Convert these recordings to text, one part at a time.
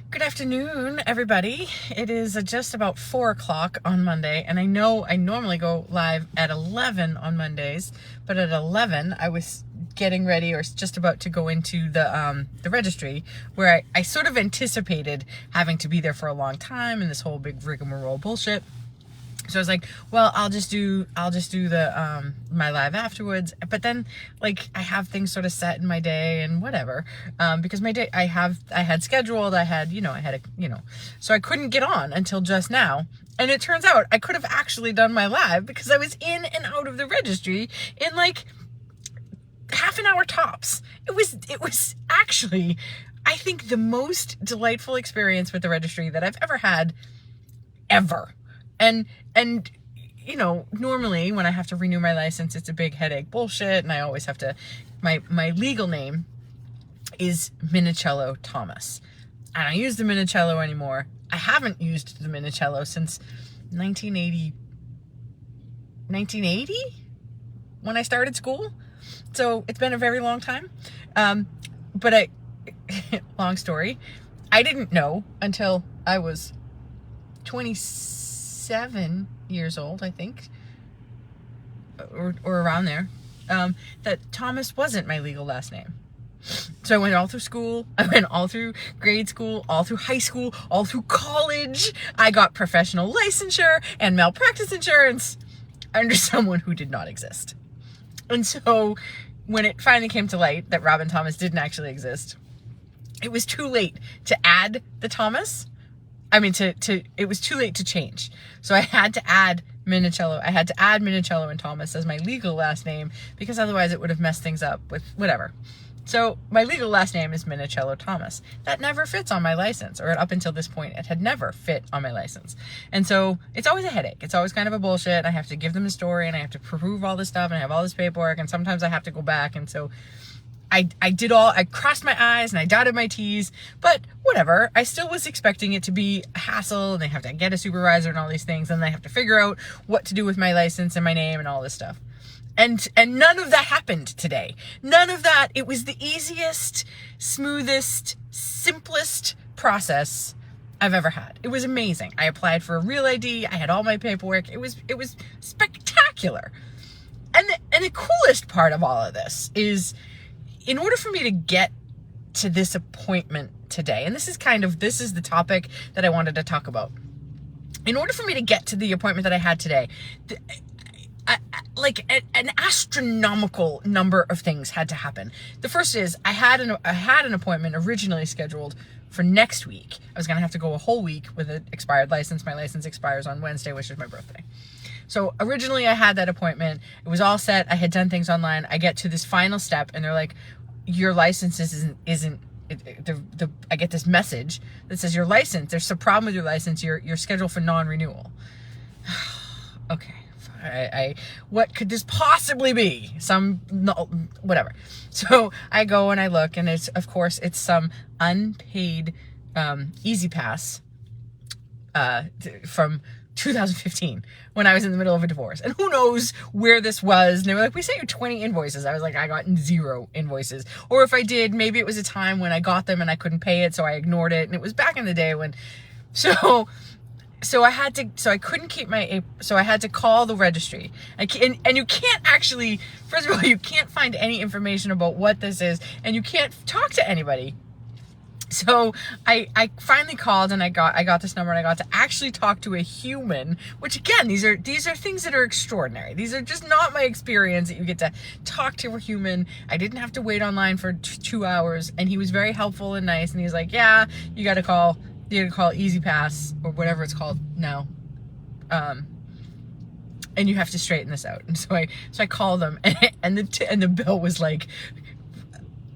Good afternoon, everybody. It is just about 4 o'clock on Monday, and I know I normally go live at 11 on Mondays, but at 11 I was getting ready or just about to go into the registry where I sort of anticipated having to be there for a long time and this whole big rigmarole bullshit. So I was like, well, I'll just do the my live afterwards. But then, like, I have things sort of set in my day and whatever, because my day I had scheduled, so I couldn't get on until just now. And it turns out I could have actually done my live because I was in and out of the registry in like half an hour tops. It was actually, I think, the most delightful experience with the registry that I've ever had, ever. And normally when I have to renew my license, it's a big headache bullshit, and I always have to, my legal name is Minicello Thomas. I don't use the Minicello anymore. I haven't used the Minicello since 1980 when I started school. So it's been a very long time. But long story, I didn't know until I was 27 years old, I think, or around there, that Thomas wasn't my legal last name. So I went all through school, I went all through grade school, all through high school, all through college. I got professional licensure and malpractice insurance under someone who did not exist. And so when it finally came to light that Robin Thomas didn't actually exist, it was too late to add the Thomas. It was too late to change. So I had to add Minicello. I had to add Minicello and Thomas as my legal last name, because otherwise it would have messed things up with whatever. So my legal last name is Minicello Thomas. That never fits on my license, or up until this point, it had never fit on my license. And so it's always a headache. It's always kind of a bullshit. I have to give them a story, and I have to prove all this stuff, and I have all this paperwork, and sometimes I have to go back. And so I crossed my I's and I dotted my T's, but whatever. I still was expecting it to be a hassle, and they have to get a supervisor and all these things, and they have to figure out what to do with my license and my name and all this stuff. And none of that happened today. None of that. It was the easiest, smoothest, simplest process I've ever had. It was amazing. I applied for a real ID. I had all my paperwork. It was spectacular. And the coolest part of all of this is, in order for me to get to this appointment today, and this is the topic that I wanted to talk about. In order for me to get to the appointment that I had today, an astronomical number of things had to happen. The first is I had an appointment originally scheduled for next week. I was going to have to go a whole week with an expired license. My license expires on Wednesday, which is my birthday. So originally I had that appointment. It was all set. I had done things online. I get to this final step, and they're like, your license isn't I get this message that says your license, there's some problem with your license. You're scheduled for non-renewal. Okay. What could this possibly be? Whatever. So I go and I look, and it's some unpaid Easy Pass from 2015 when I was in the middle of a divorce. And who knows where this was. And they were like, we sent you 20 invoices. I was like, I got 0 invoices. Or if I did, maybe it was a time when I got them and I couldn't pay it, so I ignored it. And it was back in the day when, so I had to call the registry. And you can't actually, first of all, you can't find any information about what this is, and you can't talk to anybody. So I finally called, and I got this number, and I got to actually talk to a human, which again, these are things that are extraordinary. These are just not my experience, that you get to talk to a human. I didn't have to wait online for 2 hours, and he was very helpful and nice, and he was like, yeah, you got to call Easy Pass, or whatever it's called now. And you have to straighten this out. And so I called them, and the bill was like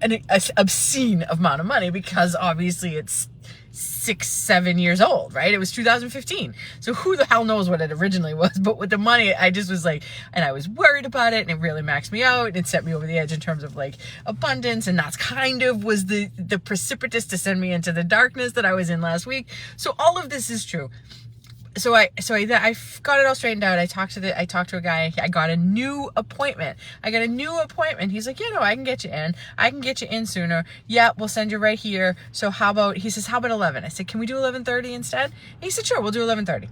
an obscene amount of money, because obviously it's 6-7 years old, right? It was 2015. So who the hell knows what it originally was? But with the money, I just was like, and I was worried about it, and it really maxed me out. It set me over the edge in terms of like abundance, and that's was the precipitous to send me into the darkness that I was in last week. So all of this is true. So I got it all straightened out. I talked to a guy. I got a new appointment. He's like, no, I can get you in. I can get you in sooner. Yeah, we'll send you right here. So he says, how about 11? I said, can we do 11:30 instead? And he said, sure, we'll do 11:30.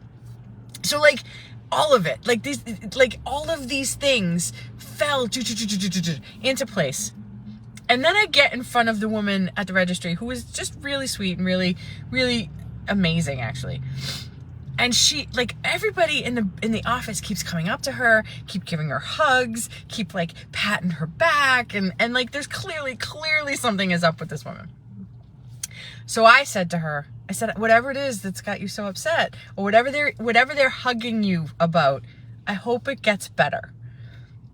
So like all of it, all of these things fell into place. And then I get in front of the woman at the registry who was just really sweet and really, really amazing, actually. And she, like, everybody in the office keeps coming up to her, keep giving her hugs, keep like patting her back, and like there's clearly something is up with this woman. So I said to her, whatever it is that's got you so upset, or whatever they're hugging you about, I hope it gets better.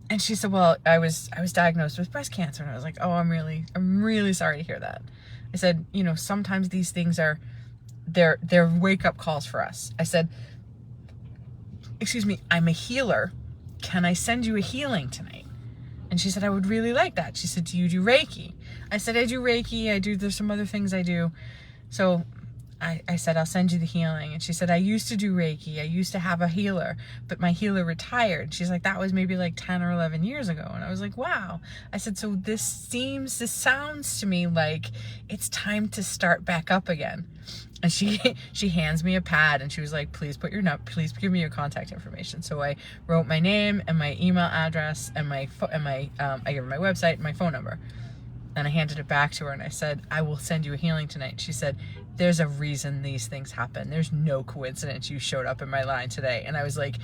And she said, well, I was diagnosed with breast cancer. And I was like, oh, I'm really sorry to hear that. I said, sometimes these things are, they're wake-up calls for us. I said, excuse me, I'm a healer. Can I send you a healing tonight? And she said, I would really like that. She said, do you do Reiki? I said, I do Reiki. There's some other things I do. So I said, I'll send you the healing. And she said, I used to do Reiki. I used to have a healer, but my healer retired. She's like, that was maybe like 10 or 11 years ago. And I was like, wow. I said, so this sounds to me like it's time to start back up again. And she hands me a pad and she was like, please give me your contact information. So I wrote my name and my email address and I gave her my website and my phone number. And I handed it back to her and I said, I will send you a healing tonight. She said, there's a reason these things happen. There's no coincidence you showed up in my line today. And I was like,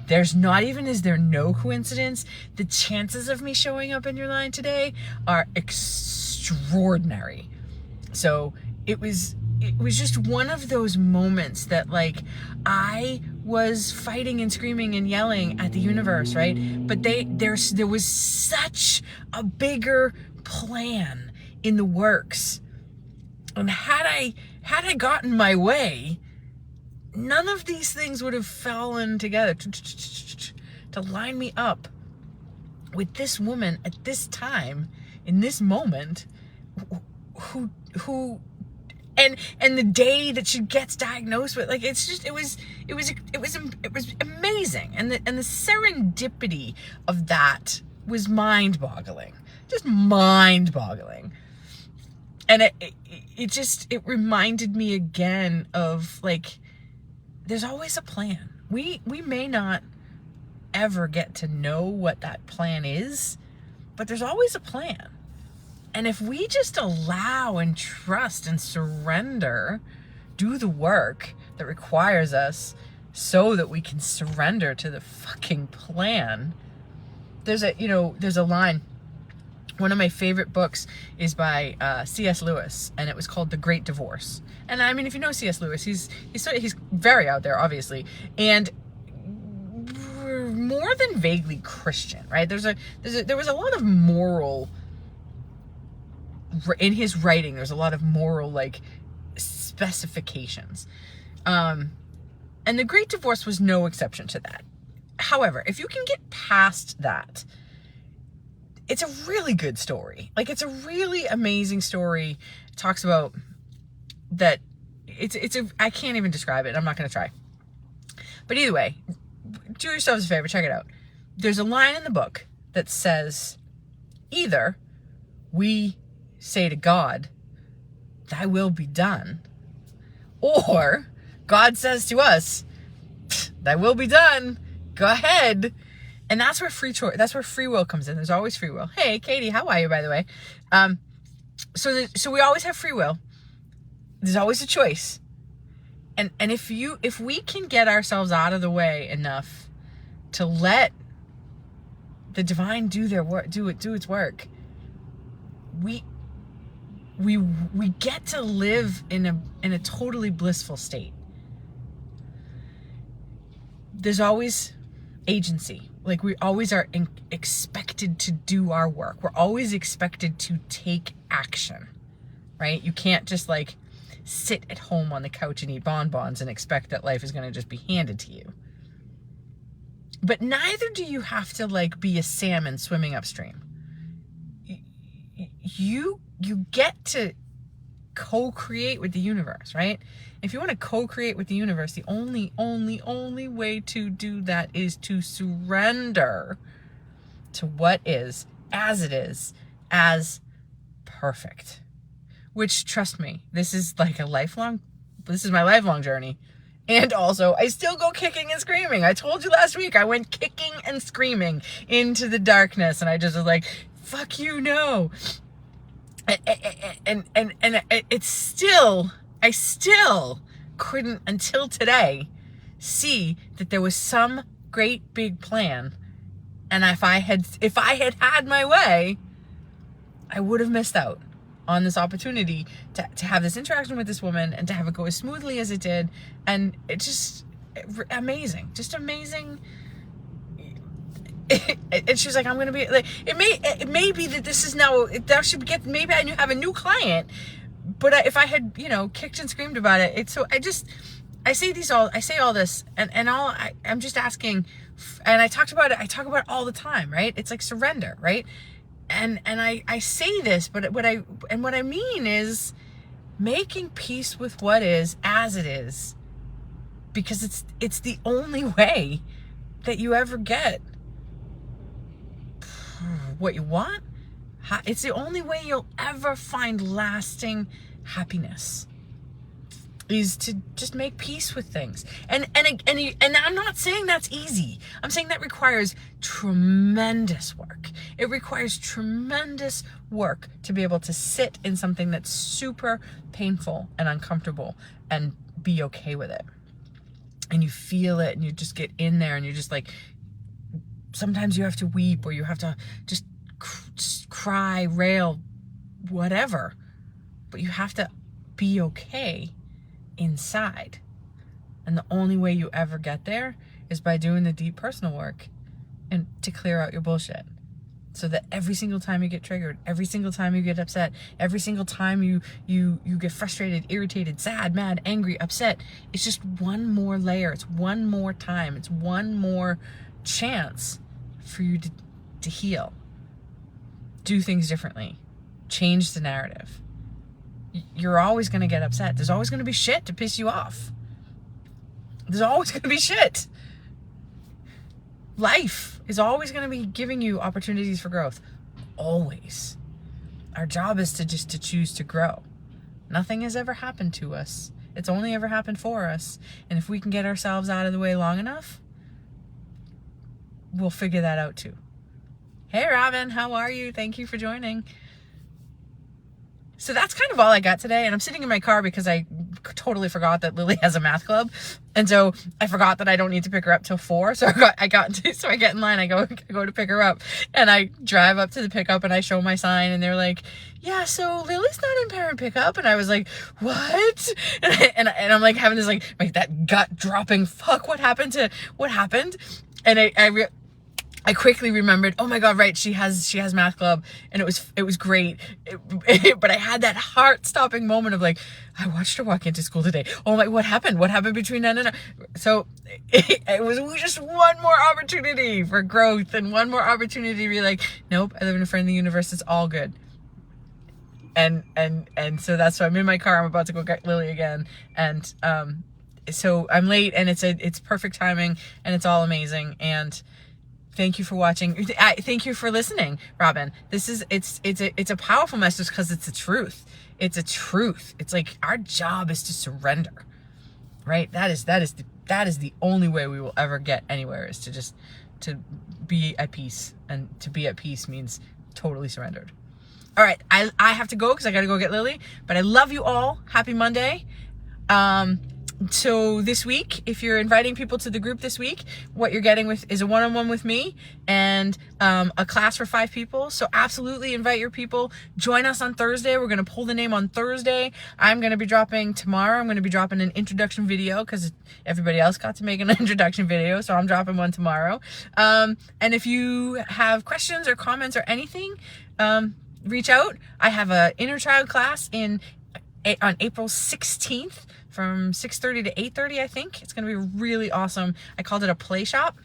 is there no coincidence? The chances of me showing up in your line today are extraordinary. So it was just one of those moments that, like, I was fighting and screaming and yelling at the universe, right? But there was such a bigger plan in the works. And had I gotten my way, none of these things would have fallen together to line me up with this woman at this time, in this moment, who and the day that she gets diagnosed with, like, it was amazing. And the serendipity of that was mind-boggling. Just mind-boggling. And it reminded me again of, like, there's always a plan. We may not ever get to know what that plan is, but there's always a plan. And if we just allow and trust and surrender, do the work that requires us so that we can surrender to the fucking plan. There's a line. One of my favorite books is by C.S. Lewis, and it was called The Great Divorce. And I mean, if you know C.S. Lewis, he's very out there, obviously, and more than vaguely Christian, right? There was a lot of moral in his writing. There's a lot of moral, like, specifications, and The Great Divorce was no exception to that. However, if you can get past that, it's a really good story. Like, it's a really amazing story. It talks about that. I can't even describe it. I'm not going to try. But either way, do yourselves a favor, check it out. There's a line in the book that says, either we say to God, thy will be done, or God says to us, thy will be done, go ahead. And that's where that's where free will comes in. There's always free will. Hey, Katie, how are you, by the way? So we always have free will. There's always a choice. And if we can get ourselves out of the way enough to let the divine do their work, do its work, we get to live in a totally blissful state. There's always agency. Like, we always are expected to do our work. We're always expected to take action, right? You can't just, like, sit at home on the couch and eat bonbons and expect that life is going to just be handed to you. But neither do you have to, like, be a salmon swimming upstream. You get to co-create with the universe, right? If you want to co-create with the universe, the only way to do that is to surrender to what is, as perfect. Which, trust me, this is my lifelong journey. And also, I still go kicking and screaming. I told you last week, I went kicking and screaming into the darkness, and I just was like, fuck you, no. And it's still, I still couldn't until today see that there was some great big plan. And if I had my way, I would have missed out on this opportunity to have this interaction with this woman and to have it go as smoothly as it did. And it's just amazing, And she was like, I'm going to be like, it may be that this is now, that should get, maybe I have a new client, but if I had, kicked and screamed about it, I say all this and I'm just asking, and I talk about it all the time, right? It's like surrender, right? And I say this, but what I mean is making peace with what is as it is, because it's the only way that you ever get what you want. It's the only way you'll ever find lasting happiness, is to just make peace with things. And I'm not saying that's easy. I'm saying that requires tremendous work. It requires tremendous work to be able to sit in something that's super painful and uncomfortable and be okay with it. And you feel it and you just get in there and you're just like, sometimes you have to weep or you have to just cry, rail, whatever. But you have to be okay inside. And the only way you ever get there is by doing the deep personal work and to clear out your bullshit, so that every single time you get triggered, every single time you get upset, every single time you get frustrated, irritated, sad, mad, angry, upset, it's just one more layer, it's one more time, it's one more chance for you to heal, do things differently, change the narrative. You're always going to get upset. There's always going to be shit to piss you off. There's always going to be shit. Life is always going to be giving you opportunities for growth. Always. Our job is to choose to grow. Nothing has ever happened to us. It's only ever happened for us. And if we can get ourselves out of the way long enough, we'll figure that out too. Hey, Robin, how are you? Thank you for joining. So that's kind of all I got today. And I'm sitting in my car because I totally forgot that Lily has a math club. And so I forgot that I don't need to pick her up till 4. So I get in line, I go to pick her up, and I drive up to the pickup and I show my sign and they're like, yeah, so Lily's not in parent pickup. And I was like, what? And I'm like having this like that gut dropping, fuck, what happened? And I quickly remembered, oh my God, right, she has math club, and it was great. But I had that heart-stopping moment of like, I watched her walk into school today. Oh my, what happened? What happened between then and now? So it was just one more opportunity for growth and one more opportunity to be like, nope, I live in a friendly universe. It's all good. And so that's why I'm in my car. I'm about to go get Lily again. And so I'm late, and it's perfect timing, and it's all amazing. And thank you for watching. Thank you for listening, Robin. It's a powerful message because it's the truth. It's a truth. It's like our job is to surrender, right? That is the only way we will ever get anywhere, is to be at peace. And to be at peace means totally surrendered. All right, I have to go because I got to go get Lily. But I love you all. Happy Monday. So this week, if you're inviting people to the group this week, what you're getting is a one-on-one with me and a class for 5 people. So absolutely invite your people. Join us on Thursday. We're going to pull the name on Thursday. I'm going to be dropping tomorrow. I'm going to be dropping an introduction video because everybody else got to make an introduction video. So I'm dropping one tomorrow. And if you have questions or comments or anything, reach out. I have an inner child class on April 16th. From 6:30 to 8:30, I think. It's going to be really awesome. I called it a play shop.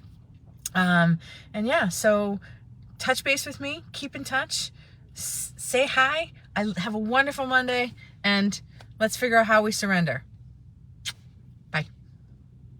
And yeah, so touch base with me. Keep in touch. Say hi. I have a wonderful Monday. and let's figure out how we surrender.